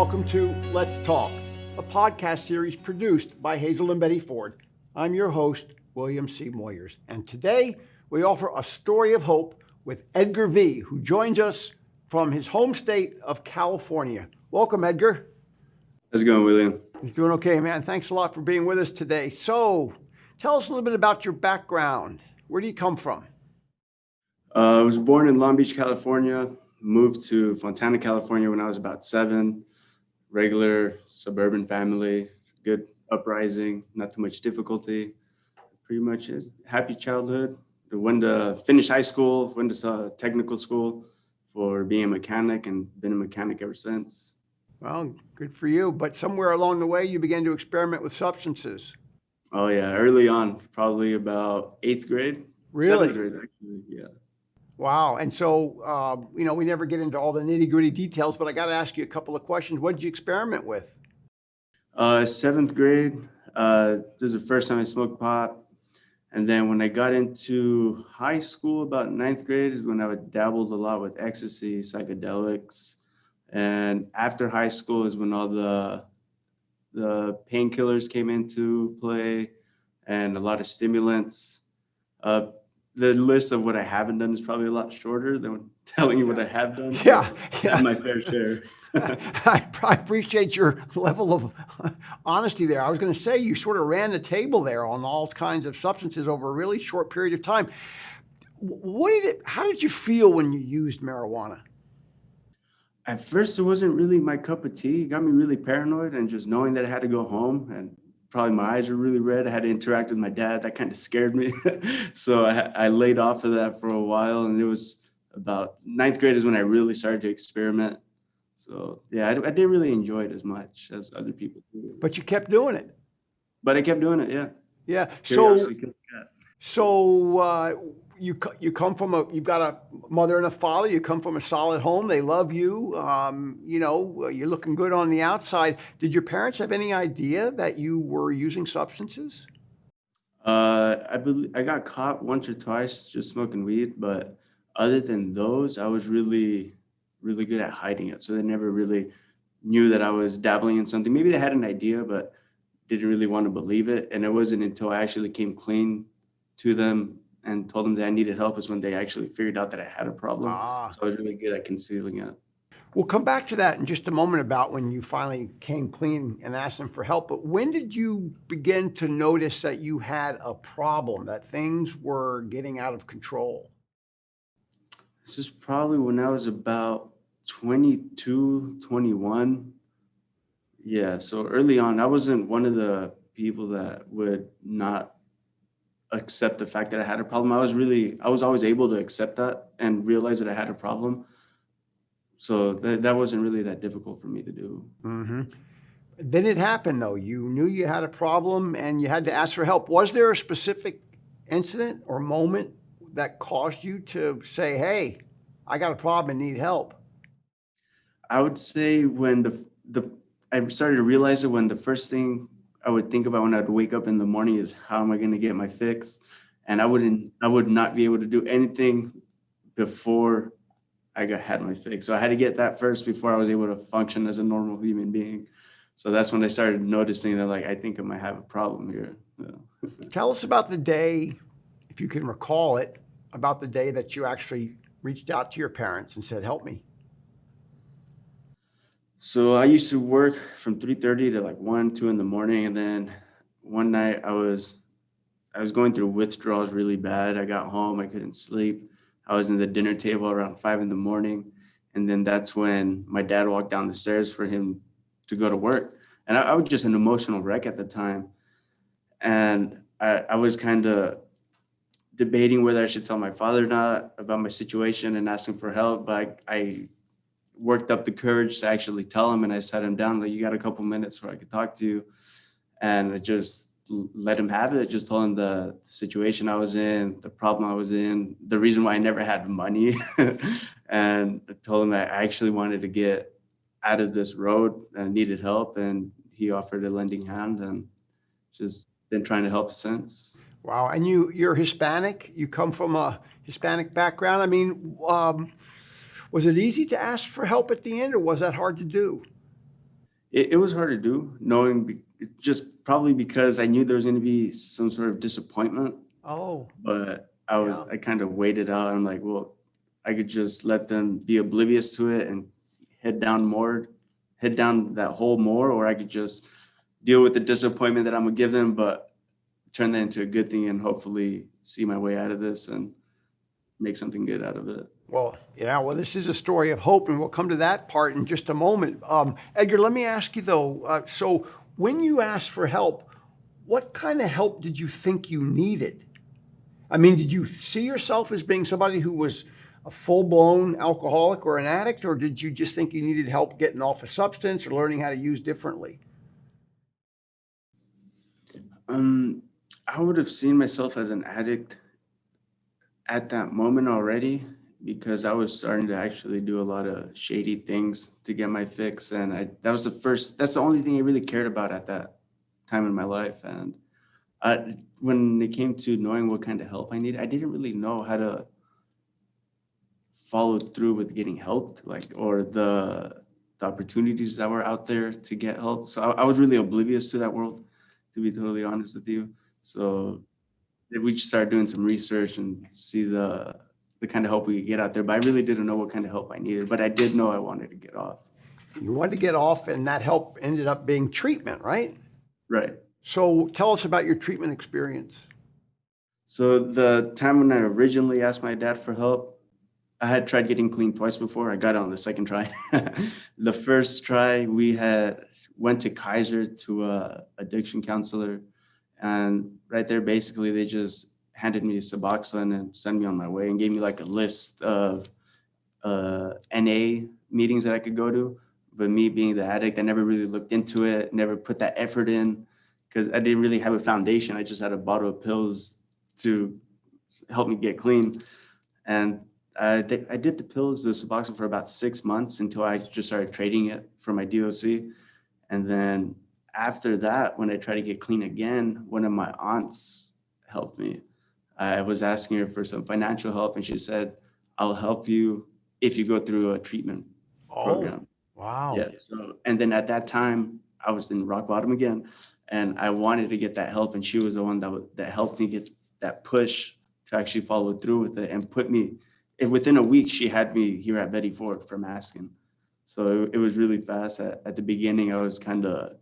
welcome to Let's Talk, a podcast series produced by Hazel and Betty Ford. I'm your host, William C. Moyers, and today we offer a story of hope with Edgar V., who joins us from his home state of California. Welcome, Edgar. How's it going, William? He's doing okay, man. Thanks a lot for being with us today. So, tell us a little bit about your background. Where do you come from? I was born in Long Beach, California, moved to Fontana, California when I was about 7. Regular suburban family, good uprising, not too much difficulty. Pretty much a happy childhood. Went to finish high school, went to technical school for being a mechanic and been a mechanic ever since. Well, good for you. But somewhere along the way, you began to experiment with substances. Oh yeah, early on, probably about 8th grade. Really? 7th grade, actually, yeah. Wow. And so, we never get into all the nitty gritty details, but I got to ask you a couple of questions. What did you experiment with? 7th grade, this was the first time I smoked pot. And then when I got into high school, about 9th grade, is when I dabbled a lot with ecstasy, psychedelics. And after high school is when all the painkillers came into play and a lot of stimulants. The list of what I haven't done is probably a lot shorter than telling you what I have done. So Yeah. that's my fair share. I appreciate your level of honesty there. I was going to say you sort of ran the table there on all kinds of substances over a really short period of time. How did you feel when you used marijuana? At first, it wasn't really my cup of tea. It got me really paranoid, and just knowing that I had to go home and probably my eyes were really red. I had to interact with my dad. That kind of scared me. So I laid off of that for a while, and it was about 9th grade is when I really started to experiment. So yeah, I didn't really enjoy it as much as other people do. But you kept doing it. But I kept doing it, yeah. Yeah. Curiosity killed the cat. So you come from you've got a mother and a father. You come from a solid home. They love you. You're looking good on the outside. Did your parents have any idea that you were using substances? I believe I got caught once or twice just smoking weed, but other than those, I was really, really good at hiding it. So they never really knew that I was dabbling in something. Maybe they had an idea, but didn't really want to believe it. And it wasn't until I actually came clean to them and told them that I needed help is when they actually figured out that I had a problem. So I was really good at concealing it. We'll come back to that in just a moment about when you finally came clean and asked them for help. But when did you begin to notice that you had a problem, that things were getting out of control? This is probably when I was about 22, 21. Yeah, so early on, I wasn't one of the people that would not accept the fact that I had a problem. I was always able to accept that and realize that I had a problem. So that wasn't really that difficult for me to do. Mm-hmm. Then it happened, though. You knew you had a problem and you had to ask for help. Was there a specific incident or moment that caused you to say, hey, I got a problem and need help? I would say when I started to realize it when the first thing I would think about when I'd wake up in the morning is how am I going to get my fix? And I would not be able to do anything before I had my fix. So I had to get that first before I was able to function as a normal human being. So that's when I started noticing that, like, I think I might have a problem here. Yeah. Tell us about the day, if you can recall it, about the day that you actually reached out to your parents and said, help me. So I used to work from 3:30 to like 1, 2 in the morning. And then one night I was going through withdrawals really bad. I got home, I couldn't sleep. I was in the dinner table around 5 in the morning. And then that's when my dad walked down the stairs for him to go to work. And I was just an emotional wreck at the time. And I was kind of debating whether I should tell my father or not about my situation and ask him for help. But I worked up the courage to actually tell him, and I sat him down, like, you got a couple minutes where I could talk to you. And I just let him have it. I just told him the situation I was in, the problem I was in, the reason why I never had money. And I told him I actually wanted to get out of this road and needed help. And he offered a lending hand and just been trying to help since. Wow. And you're Hispanic. You come from a Hispanic background. I mean, was it easy to ask for help at the end, or was that hard to do? it was hard to do, knowing just probably because I knew there was going to be some sort of disappointment, Oh, but yeah. I kind of waited out. I'm like, well, I could just let them be oblivious to it and head down more, head down that hole more, or I could just deal with the disappointment that I'm gonna give them, but turn that into a good thing and hopefully see my way out of this and make something good out of it. Well, yeah, well, this is a story of hope, and we'll come to that part in just a moment. Edgar, let me ask you though, so when you asked for help, what kind of help did you think you needed? I mean, did you see yourself as being somebody who was a full-blown alcoholic or an addict, or did you just think you needed help getting off a substance or learning how to use differently? Um, I would have seen myself as an addict at that moment already because I was starting to actually do a lot of shady things to get my fix. And that's the only thing I really cared about at that time in my life. And when it came to knowing what kind of help I needed, I didn't really know how to follow through with getting help, like, or the opportunities that were out there to get help. So I was really oblivious to that world, to be totally honest with you. So if we just started doing some research and see the kind of help we could get out there. But I really didn't know what kind of help I needed. But I did know I wanted to get off. You wanted to get off, and that help ended up being treatment, right? Right. So tell us about your treatment experience. So the time when I originally asked my dad for help, I had tried getting clean twice before. I got it on the second try. The first try, we had went to Kaiser to a addiction counselor, and right there, basically, they just handed me Suboxone and sent me on my way and gave me like a list of NA meetings that I could go to. But me being the addict, I never really looked into it, never put that effort in because I didn't really have a foundation. I just had a bottle of pills to help me get clean. And I did the pills, the Suboxone, for about 6 months until I just started trading it for my DOC. And then after that, when I tried to get clean again, one of my aunts helped me. I was asking her for some financial help, and she said, I'll help you if you go through a treatment Oh, program. wow. Yeah. So, and then at that time, I was in rock bottom again, and I wanted to get that help. And she was the one that helped me get that push to actually follow through with it and put me, and within a week, she had me here at Betty Ford from asking. So it was really fast. At the beginning, I was kind of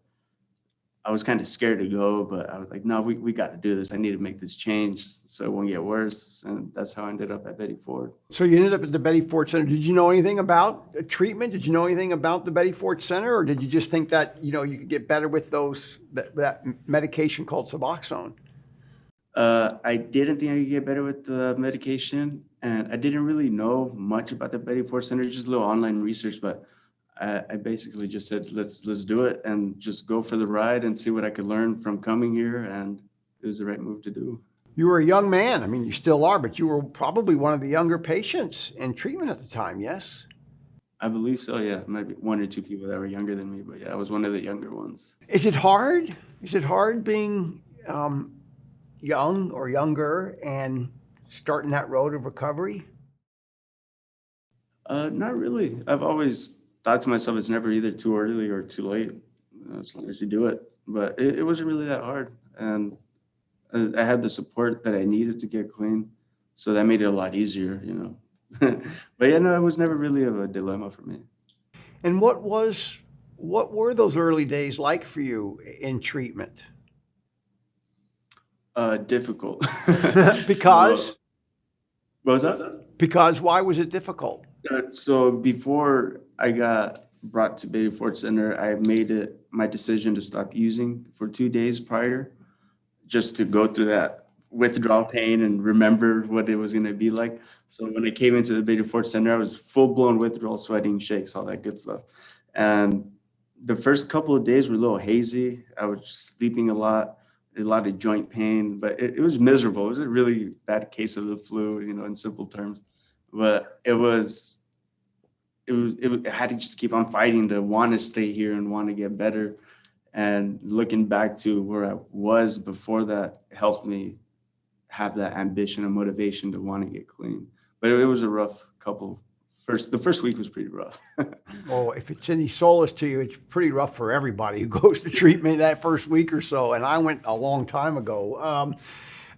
scared to go, but I was like, no, we got to do this. I need to make this change so it won't get worse. And that's how I ended up at Betty Ford. So you ended up at the Betty Ford Center. Did you know anything about treatment? Did you know anything about the Betty Ford Center, or did you just think that you could get better with that medication called Suboxone? I didn't think I could get better with the medication, and I didn't really know much about the Betty Ford Center, just a little online research. But I basically just said, let's do it and just go for the ride and see what I could learn from coming here. And it was the right move to do. You were a young man. I mean, you still are, but you were probably one of the younger patients in treatment at the time. Yes. I believe so. Yeah, maybe one or two people that were younger than me, but yeah, I was one of the younger ones. Is it hard? Is it hard being young or younger and starting that road of recovery? Not really. I've always thought to myself, it's never either too early or too late, as long as you do it. But it wasn't really that hard, and I had the support that I needed to get clean, so that made it a lot easier. But yeah, no, it was never really of a dilemma for me. And what were those early days like for you in treatment? Difficult. So Because what was that? because why was it difficult? So before I got brought to Bay Fort Center, I made it my decision to stop using for 2 days prior, just to go through that withdrawal pain and remember what it was going to be like. So when I came into the Beta Fort Center, I was full blown withdrawal, sweating, shakes, all that good stuff. And the first couple of days were a little hazy. I was sleeping a lot of joint pain, but it was miserable. It was a really bad case of the flu, in simple terms. But I had to just keep on fighting to want to stay here and want to get better. And looking back to where I was before that helped me have that ambition and motivation to want to get clean. But it was a rough couple The first week was pretty rough. Well, if it's any solace to you, it's pretty rough for everybody who goes to treatment that first week or so. And I went a long time ago.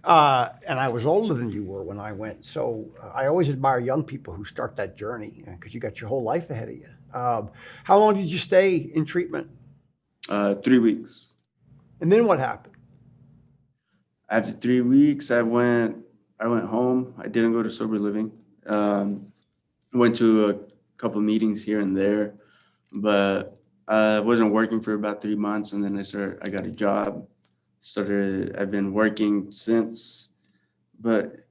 And I was older than you were when I went. So I always admire young people who start that journey because you got your whole life ahead of you. How long did you stay in treatment? 3 weeks. And then what happened? After 3 weeks, I went home. I didn't go to sober living. Went to a couple of meetings here and there, but I wasn't working for about 3 months, and then I got a job. I've been working since, but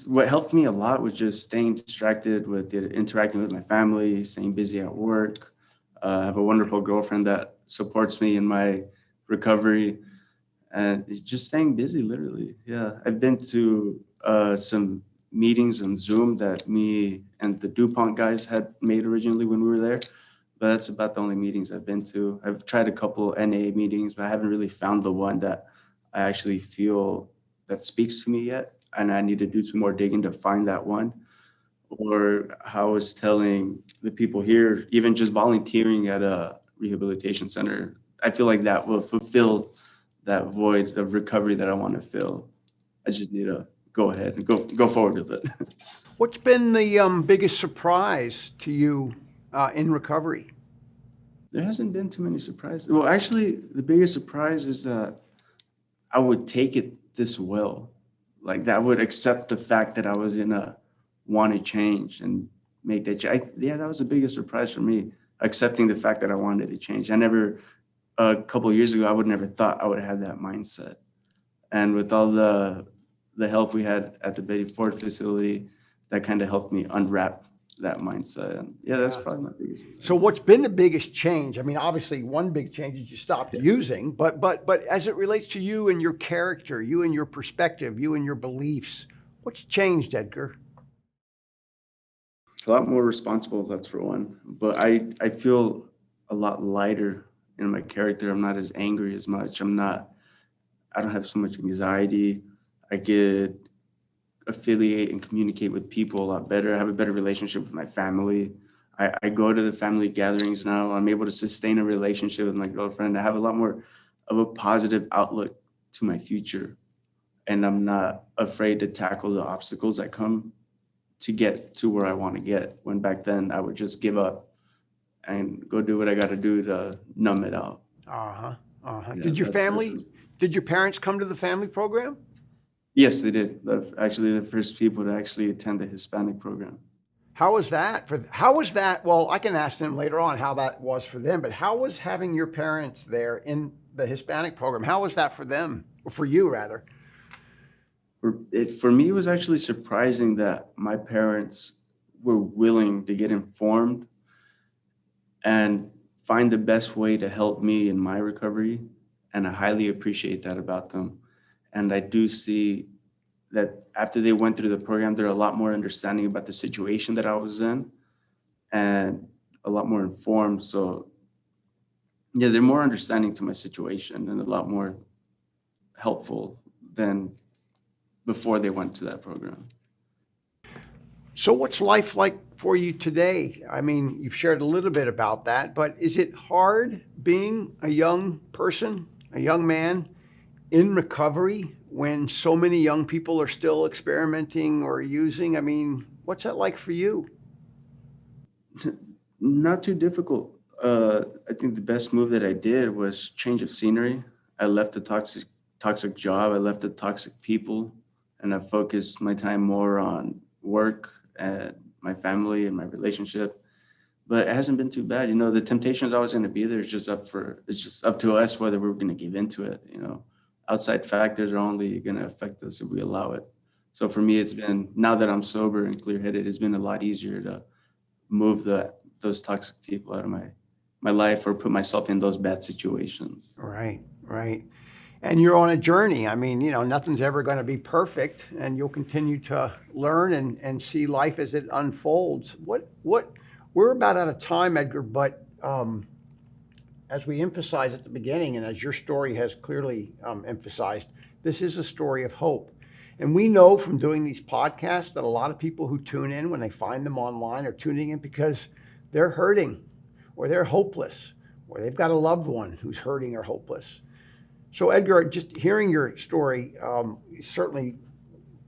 what helped me a lot was just staying distracted with it, interacting with my family, staying busy at work. I have a wonderful girlfriend that supports me in my recovery, and just staying busy, literally. Yeah, I've been to some meetings on Zoom that me and the DuPont guys had made originally when we were there, but that's about the only meetings I've been to. I've tried a couple NA meetings, but I haven't really found the one that I actually feel that speaks to me yet, and I need to do some more digging to find that one. Or how I was telling the people here, even just volunteering at a rehabilitation center, I feel like that will fulfill that void of recovery that I want to fill. I just need to go ahead and go forward with it. What's been the biggest surprise to you in recovery? There hasn't been too many surprises. Well, actually, the biggest surprise is that I would take it this well. Like that I would accept the fact that I was in a want to change and make that change. Yeah, that was the biggest surprise for me, accepting the fact that I wanted to change. A couple of years ago, I would never thought I would have that mindset. And with all the help we had at the Betty Ford facility, that kind of helped me unwrap that mindset. And yeah, that's probably my biggest. So what's been the biggest change? I mean, obviously one big change is you stopped using, but as it relates to you and your character, you and your perspective, you and your beliefs, what's changed, Edgar? A lot more responsible, that's for one. But I feel a lot lighter in my character. I'm not as angry as much. I don't have so much anxiety. I could affiliate and communicate with people a lot better. I have a better relationship with my family. I go to the family gatherings now. I'm able to sustain a relationship with my girlfriend. I have a lot more of a positive outlook to my future. And I'm not afraid to tackle the obstacles that come to get to where I want to get. When back then I would just give up and go do what I got to do to numb it out. Yeah, Did did your parents come to the family program? Yes, they did. Actually, the first people to actually attend the Hispanic program. How was that well, I can ask them later on how that was for them, but how was having your parents there in the Hispanic program? How was that for them, or for you rather? For me, it was actually surprising that my parents were willing to get informed and find the best way to help me in my recovery. And I highly appreciate that about them. And I do see that after they went through the program, they're a lot more understanding about the situation that I was in and a lot more informed. So yeah, they're more understanding to my situation and a lot more helpful than before they went to that program. So what's life like for you today? I mean, you've shared a little bit about that, but is it hard being a young person, a young man in recovery when so many young people are still experimenting or using? I mean, what's that like for you? Not too difficult. I think the best move that I did was change of scenery. I left the toxic job. I left the toxic people, and I focused my time more on work and my family and my relationship. But it hasn't been too bad. You know, the temptation is always going to be there. It's just up to us whether we're going to give into it. You know, outside factors are only going to affect us if we allow it. So for me, it's been, now that I'm sober and clear-headed, it's been a lot easier to move those toxic people out of my life or put myself in those bad situations. Right. And you're on a journey. I mean, nothing's ever going to be perfect, and you'll continue to learn and see life as it unfolds. We're about out of time, Edgar, but as we emphasized at the beginning, and as your story has clearly emphasized, this is a story of hope. And we know from doing these podcasts that a lot of people who tune in when they find them online are tuning in because they're hurting or they're hopeless or they've got a loved one who's hurting or hopeless. So Edgar, just hearing your story is certainly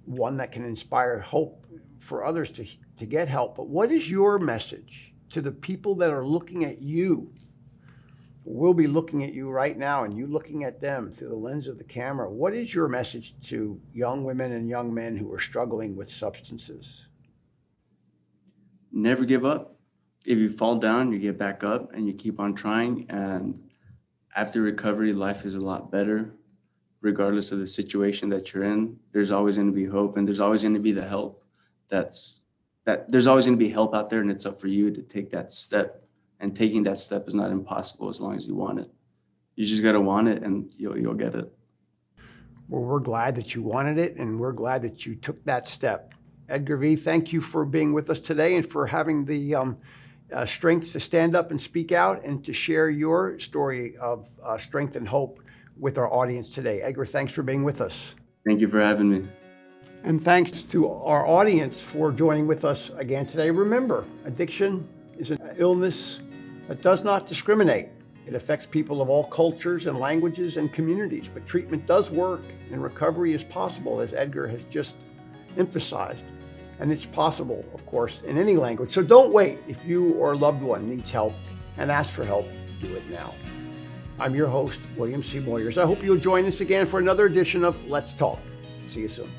one that can inspire hope for others to get help. But what is your message to the people that are looking at you? We'll be looking at you right now and you looking at them through the lens of the camera. What is your message to young women and young men who are struggling with substances? Never give up. If you fall down, you get back up and you keep on trying. And after recovery, life is a lot better, regardless of the situation that you're in. There's always going to be hope, and there's always going to be the help. There's always going to be help out there, and it's up for you to take that step. And taking that step is not impossible as long as you want it. You just got to want it, and you'll get it. Well, we're glad that you wanted it, and we're glad that you took that step. Edgar V., thank you for being with us today and for having the strength to stand up and speak out and to share your story of strength and hope with our audience today. Edgar, thanks for being with us. Thank you for having me. And thanks to our audience for joining with us again today. Remember, addiction is an illness that does not discriminate. It affects people of all cultures and languages and communities, but treatment does work and recovery is possible, as Edgar has just emphasized. And it's possible, of course, in any language. So don't wait. If you or a loved one needs help and ask for help, do it now. I'm your host, William C. Moyers. I hope you'll join us again for another edition of Let's Talk. See you soon.